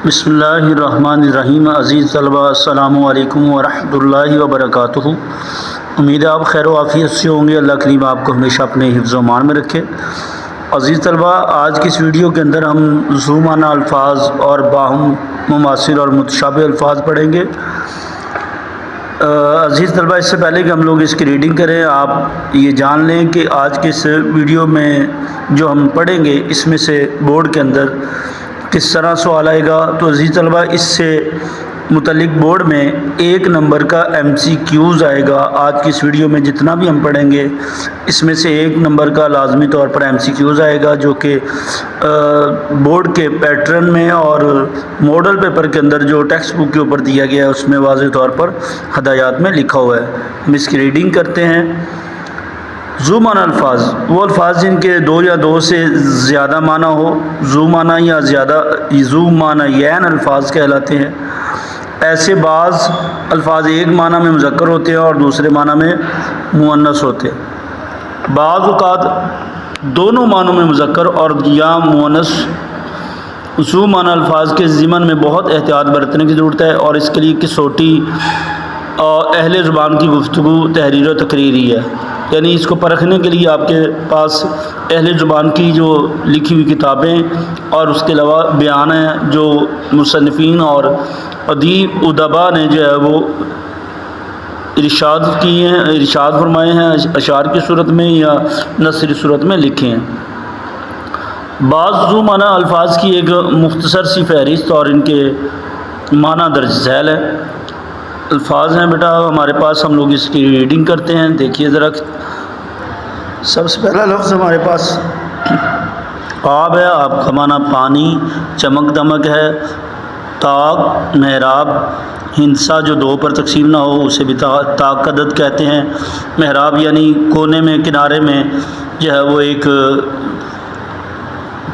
بسم اللہ الرحمن الرحیم۔ عزیز طلبہ السلام علیکم ورحمۃ اللہ وبرکاتہ۔ امید ہے آپ خیر و عافیت سے ہوں گے۔ اللہ کریم آپ کو ہمیشہ اپنے حفظ و امان میں رکھے۔ عزیز طلبہ، آج کی اس ویڈیو کے اندر ہم ذو معنی الفاظ اور باہم مماثل اور متشابہ الفاظ پڑھیں گے۔ عزیز طلبہ، اس سے پہلے کہ ہم لوگ اس کی ریڈنگ کریں، آپ یہ جان لیں کہ آج کے اس ویڈیو میں جو ہم پڑھیں گے اس میں سے بورڈ کے اندر کس طرح سوال آئے گا۔ تو عزیز طلبہ، اس سے متعلق بورڈ میں 1 نمبر کا MCQs آئے گا۔ آج کی اس ویڈیو میں جتنا بھی ہم پڑھیں گے اس میں سے 1 نمبر کا لازمی طور پر MCQs آئے گا، جو کہ بورڈ کے پیٹرن میں اور ماڈل پیپر کے اندر جو ٹیکسٹ بک کے اوپر دیا گیا ہے اس میں واضح طور پر ہدایات میں لکھا ہوا ہے۔ ہم اس کی ریڈنگ کرتے ہیں۔ ذو معنی الفاظ وہ الفاظ جن کے 2 یا 2 سے زیادہ معنی ہو، ذو معنی یا ذو معنیین الفاظ کہلاتے ہیں۔ ایسے بعض الفاظ ایک معنی میں مذکر ہوتے ہیں اور دوسرے معنی میں مؤنث ہوتے ہیں۔ بعض اوقات دونوں معنوں میں مذکر اور یا مؤنث ذو معنی الفاظ کے ضمن میں بہت احتیاط برتنے کی ضرورت ہے، اور اس کے لیے کسوٹی اہل زبان کی گفتگو تحریر و تقریری ہے۔ یعنی اس کو پرکھنے کے لیے آپ کے پاس اہل زبان کی جو لکھی ہوئی کتابیں اور اس کے علاوہ بیان ہیں جو مصنفین اور ادبا نے جو ہے وہ ارشاد کیے ہیں، ارشاد فرمائے ہیں، اشعار کی صورت میں یا نثری صورت میں لکھے ہیں۔ بعض ذو معنی الفاظ کی ایک مختصر سی فہرست اور ان کے معنی درج ذیل ہے۔ الفاظ ہیں بیٹا ہمارے پاس، ہم لوگ اس کی ریڈنگ کرتے ہیں۔ دیکھیے ذرا، سب سے پہلا لفظ ہمارے پاس آب ہے۔ آب کا معنی پانی، چمک دمک ہے۔ طاق محراب، ہندسہ جو 2 پر تقسیم نہ ہو اسے بھی طاق قدد کہتے ہیں۔ محراب یعنی کونے میں کنارے میں جو ہے وہ ایک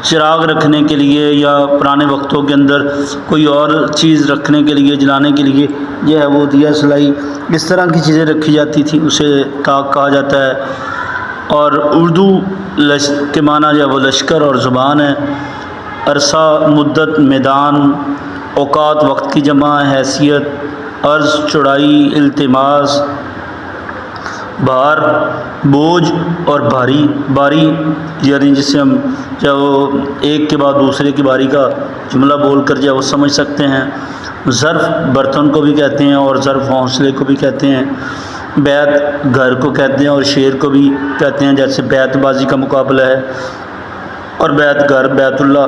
چراغ رکھنے کے لیے یا پرانے وقتوں کے اندر کوئی اور چیز رکھنے کے لیے، جلانے کے لیے جو ہے وہ دیا سلائی اس طرح کی چیزیں رکھی جاتی تھیں، اسے طاق کہا جاتا ہے۔ اور اردو کے معنی جو ہے وہ لشکر اور زبان ہے۔ عرصہ، مدت، میدان، اوقات وقت کی جمع، حیثیت، عرض، چوڑائی، التماس، بھار، بوجھ اور بھاری۔ باری یعنی جسے ہم جو ایک کے بعد دوسرے کی باری کا جملہ بول کر جو وہ سمجھ سکتے ہیں۔ ظرف برتن کو بھی کہتے ہیں اور ظرف حوصلے کو بھی کہتے ہیں۔ بیت گھر کو کہتے ہیں اور شعر کو بھی کہتے ہیں، جیسے بیت بازی کا مقابلہ ہے۔ اور بیت گھر بیت اللہ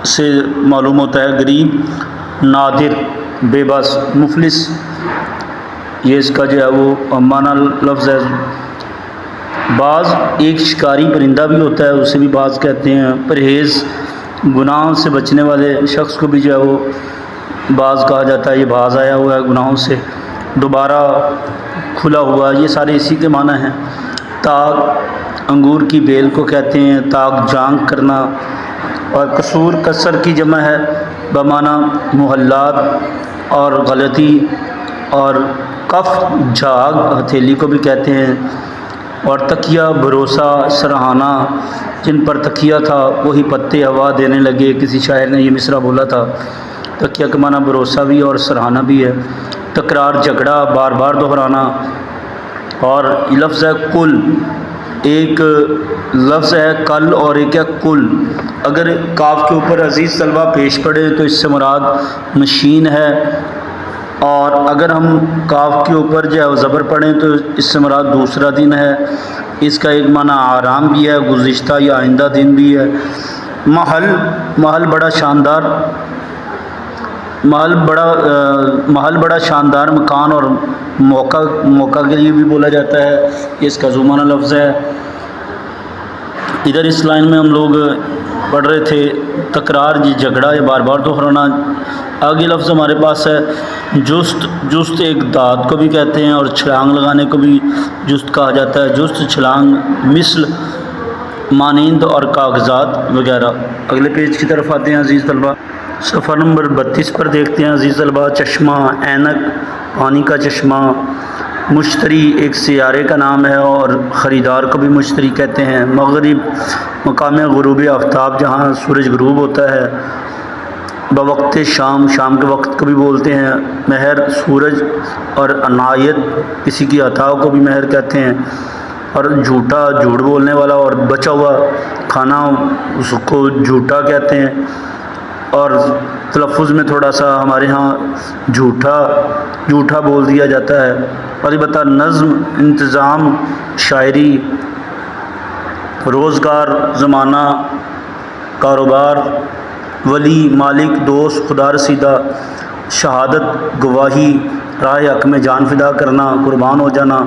سے معلوم ہوتا ہے غریب، نادر، بے بس، مفلس، یہ اس کا جو ہے وہ معنی لفظ ہے۔ بعض ایک شکاری پرندہ بھی ہوتا ہے، اسے بھی بعض کہتے ہیں۔ پرہیز، گناہوں سے بچنے والے شخص کو بھی جو ہے وہ بعض کہا جاتا ہے، یہ باز آیا ہوا ہے گناہوں سے۔ دوبارہ، کھلا ہوا، یہ سارے اسی کے معنی ہیں۔ طاق انگور کی بیل کو کہتے ہیں۔ طاق جانگ کرنا۔ اور قصور کسر کی جمع ہے بمعنی محلات اور غلطی۔ اور کف جھاگ ہتھیلی کو بھی کہتے ہیں۔ اور تکیہ بھروسہ سرہانہ، جن پر تکیہ تھا وہی پتے ہوا دینے لگے، کسی شاعر نے یہ مصرع بولا تھا۔ تکیہ کا معنی بھروسہ بھی اور سرہانہ بھی ہے۔ تکرار جھگڑا، بار بار دہرانا۔ اور لفظ ہے کل، ایک لفظ ہے کل اور ایک ہے کل۔ اگر کاف کے اوپر عزیز طلبہ پیش پڑے تو اس سے مراد مشین ہے، اور اگر ہم کاف کے اوپر جو ہے زبر پڑھیں تو اس سے مراد دوسرا دن ہے۔ اس کا ایک معنی آرام بھی ہے، گزشتہ یا آئندہ دن بھی ہے۔ محل بڑا شاندار، محل بڑا شاندار مکان اور موقع کے لیے بھی بولا جاتا ہے، یہ اس کا ذو معنی لفظ ہے۔ ادھر اس لائن میں ہم لوگ پڑھ رہے تھے تکرار، جھگڑا یا بار بار دہرانا۔ آگے لفظ ہمارے پاس ہے جست۔ جست ایک دانت کو بھی کہتے ہیں اور چھلانگ لگانے کو بھی جست کہا جاتا ہے۔ جست، چھلانگ، مثل، مانند اور کاغذات وغیرہ۔ اگلے پیج کی طرف آتے ہیں عزیز طلبہ، صفحہ نمبر 32 پر دیکھتے ہیں عزیز طلبہ۔ چشمہ، اینک، پانی کا چشمہ، مشتری ایک سیارے کا نام ہے اور خریدار کو بھی مشتری کہتے ہیں۔ مغرب مقام غروب آفتاب جہاں سورج غروب ہوتا ہے۔ بوقت شام، شام کے وقت کو بھی بولتے ہیں۔ مہر سورج اور عنایت کسی کی عطا کو بھی مہر کہتے ہیں۔ اور جھوٹا جھوٹ بولنے والا اور بچا ہوا کھانا اس کو جھوٹا کہتے ہیں۔ اور تلفظ میں تھوڑا سا ہمارے ہاں جھوٹا بول دیا جاتا ہے۔ اور البتہ نظم، انتظام، شاعری، روزگار، زمانہ، کاروبار، ولی، مالک، دوست، خدا رسیدہ، شہادت، گواہی، راہ حق میں جان فدا کرنا، قربان ہو جانا،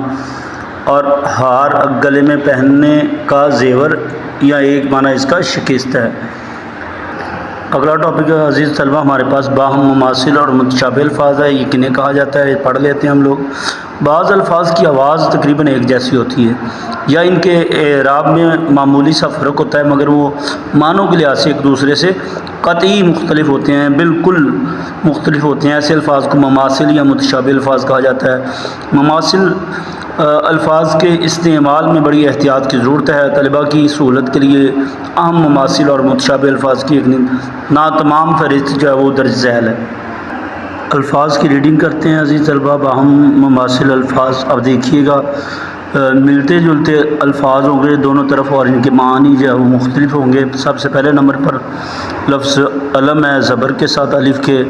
اور ہار گلے میں پہننے کا زیور یا ایک معنی اس کا شکست ہے۔ اگلا ٹاپک ہے عزیز طلبہ ہمارے پاس باہم مماثل اور متشابہ الفاظ ہے۔ یہ کنہیں کہا جاتا ہے، پڑھ لیتے ہیں ہم لوگ۔ بعض الفاظ کی آواز تقریباً ایک جیسی ہوتی ہے یا ان کے اعراب میں معمولی سا فرق ہوتا ہے، مگر وہ معنوں کے لحاظ سے ایک دوسرے سے قطعی مختلف ہوتے ہیں، بالکل مختلف ہوتے ہیں۔ ایسے الفاظ کو مماثل یا متشابہ الفاظ کہا جاتا ہے۔ مماثل الفاظ کے استعمال میں بڑی احتیاط کی ضرورت ہے۔ طلباء کی سہولت کے لیے اہم مماثل اور متشابہ الفاظ کی ایک ناتمام فہرست جو ہے وہ درج ذیل ہے۔ الفاظ کی ریڈنگ کرتے ہیں عزیز طلباء۔ باہم مماثل الفاظ، اب دیکھیے گا ملتے جلتے الفاظ ہوں گے دونوں طرف اور ان کے معنی جو ہے وہ مختلف ہوں گے۔ سب سے پہلے نمبر پر لفظ علم ہے، زبر کے ساتھ الف کے،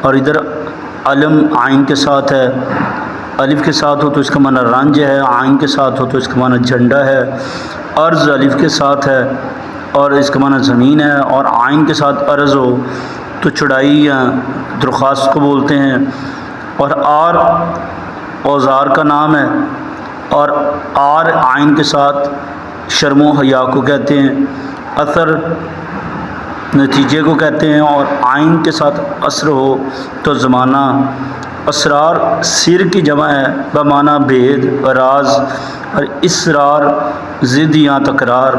اور ادھر علم عین کے ساتھ ہے۔ الف کے ساتھ ہو تو اس کا معنی رنج ہے، عین کے ساتھ ہو تو اس کا معنی جھنڈا ہے۔ ارض الف کے ساتھ ہے اور اس کا معنی زمین ہے، اور عین کے ساتھ ارض ہو تو چڑھائی یا درخواست کو بولتے ہیں۔ اور آر اوزار کا نام ہے، اور آر عین کے ساتھ شرم و حیا کو کہتے ہیں۔ اثر نتیجے کو کہتے ہیں، اور عین کے ساتھ اثر ہو تو زمانہ۔ اسرار سر کی جمع ہے بمعنی بھید، راز، اور اسرار ضد یا تکرار۔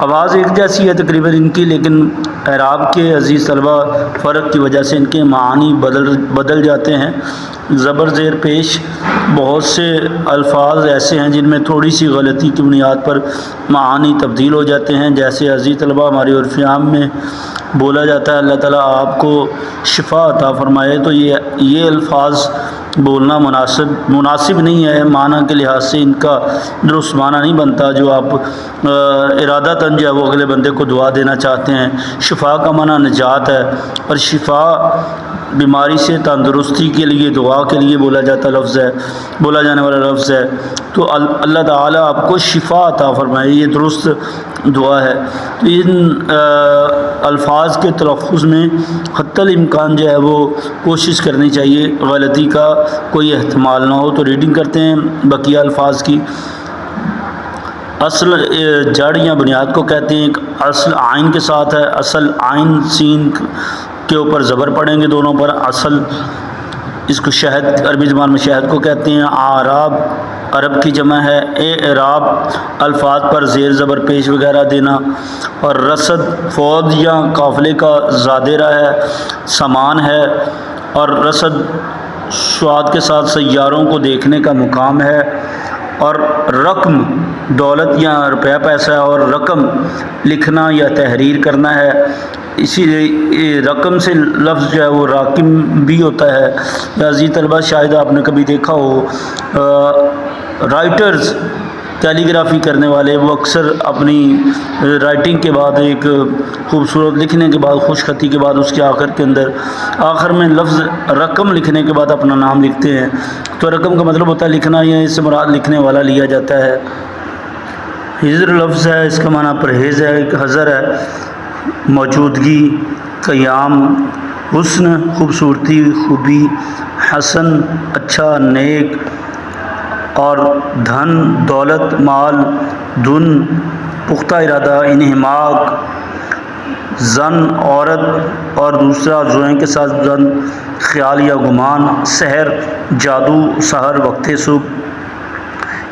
آواز ایک جیسی ہے تقریباً ان کی، لیکن اعراب کے عزیز طلبہ فرق کی وجہ سے ان کے معانی بدل جاتے ہیں۔ زبر زیر پیش بہت سے الفاظ ایسے ہیں جن میں تھوڑی سی غلطی کی بنیاد پر معانی تبدیل ہو جاتے ہیں، جیسے عزیز طلبہ ہماری عرف عام میں بولا جاتا ہے اللہ تعالیٰ آپ کو شفا عطا فرمائے، تو یہ الفاظ بولنا مناسب نہیں ہے، معنی کے لحاظ سے ان کا درست معنی نہیں بنتا جو آپ ارادتاً جو ہے وہ اگلے بندے کو دعا دینا چاہتے ہیں۔ شفا کا معنی نجات ہے، اور شفا بیماری سے تندرستی کے لیے، دعا کے لیے بولا جانے والا لفظ ہے۔ تو اللہ تعالیٰ آپ کو شفا عطا فرمائے، یہ درست دعا ہے۔ تو ان الفاظ کے تلفظ میں حتی الامکان جو ہے وہ کوشش کرنی چاہیے غلطی کا کوئی احتمال نہ ہو۔ تو ریڈنگ کرتے ہیں بقیہ الفاظ کی۔ اصل جڑ یا بنیاد کو کہتے ہیں، اصل عین کے ساتھ ہے، اصل عین سین کے اوپر زبر پڑیں گے دونوں پر، اصل۔ اس کو شہد، عربی زبان میں شہد کو کہتے ہیں۔ اعراب عرب کی جمع ہے۔ اعراب الفاظ پر زیر زبر پیش وغیرہ دینا۔ اور رصد فوج یا قافلے کا زادرہ ہے، سامان ہے۔ اور رصد سواد کے ساتھ سیاروں کو دیکھنے کا مقام ہے۔ اور رقم دولت یا روپیہ پیسہ ہے، اور رقم لکھنا یا تحریر کرنا ہے۔ اسی رقم سے لفظ جو ہے وہ راقم بھی ہوتا ہے۔ عزیز طلبہ شاید آپ نے کبھی دیکھا ہو رائٹرز، کیلی گرافی کرنے والے، وہ اکثر اپنی رائٹنگ کے بعد ایک خوبصورت لکھنے کے بعد، خوش خطی کے بعد، اس کے آخر میں لفظ رقم لکھنے کے بعد اپنا نام لکھتے ہیں۔ تو رقم کا مطلب ہوتا ہے لکھنا، یا اس سے مراد لکھنے والا لیا جاتا ہے۔ حضر لفظ ہے، اس کا معنی پرہیز ہے، ایک حضر ہے موجودگی، قیام، حسن خوبصورتی، خوبی، حسن اچھا، نیک، اور دھن دولت، مال، دھن پختہ ارادہ، انہماک، زن عورت، اور دوسرا زوئیں کے ساتھ زن، خیال یا گمان، سحر جادو، سحر وقت صبح۔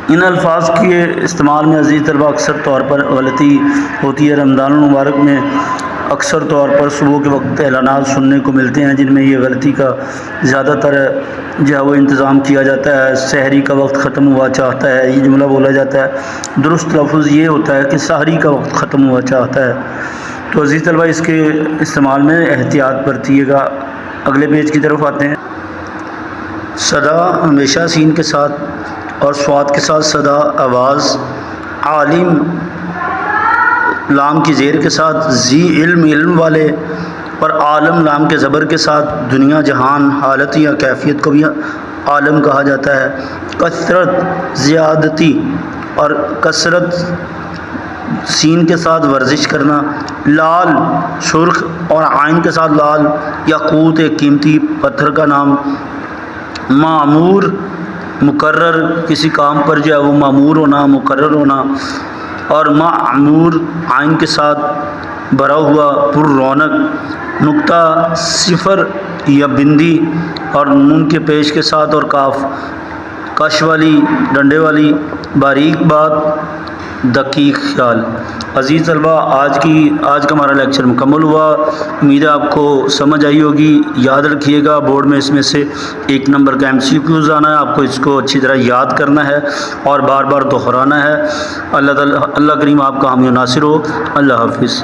ان الفاظ کے استعمال میں عزیز طلبہ اکثر طور پر غلطی ہوتی ہے۔ رمضان المبارک میں اکثر طور پر صبح کے وقت اعلانات سننے کو ملتے ہیں جن میں یہ غلطی کا زیادہ تر جو ہے وہ انتظام کیا جاتا ہے، سحری کا وقت ختم ہوا چاہتا ہے، یہ جملہ بولا جاتا ہے۔ درست لفظ یہ ہوتا ہے کہ سحری کا وقت ختم ہوا چاہتا ہے۔ تو عزیز طلبہ اس کے استعمال میں احتیاط برتیے گا۔ اگلے پیج کی طرف آتے ہیں۔ صدا ہمیشہ سین کے ساتھ اور صاد کے ساتھ صدا آواز، عالم لام کی زیر کے ساتھ، ذی علم علم والے، اور عالم لام کے زبر کے ساتھ، دنیا جہان حالت یا کیفیت کو بھی عالم کہا جاتا ہے۔ کثرت زیادتی، اور کثرت سین کے ساتھ ورزش کرنا۔ لال سرخ اور عین کے ساتھ لال، یاقوت ایک قیمتی پتھر کا نام۔ معمور مقرر، کسی کام پر جو ہے وہ معمور ہونا، مقرر ہونا۔ اور معمور عین کے ساتھ بھرا ہوا، پر رونق۔ نقطہ صفر یا بندی، اور نون کے پیش کے ساتھ اور کاف، کش والی ڈنڈے والی۔ باریک بات، دقیق خیال۔ عزیز طلبہ آج کا ہمارا لیکچر مکمل ہوا۔ امید ہے آپ کو سمجھ آئی ہوگی۔ یاد رکھیے گا بورڈ میں اس میں سے 1 نمبر کا MCQs آنا ہے، آپ کو اس کو اچھی طرح یاد کرنا ہے اور بار بار دہرانا ہے۔ اللہ کریم آپ کا حامی و ناصر ہو۔ اللہ حافظ۔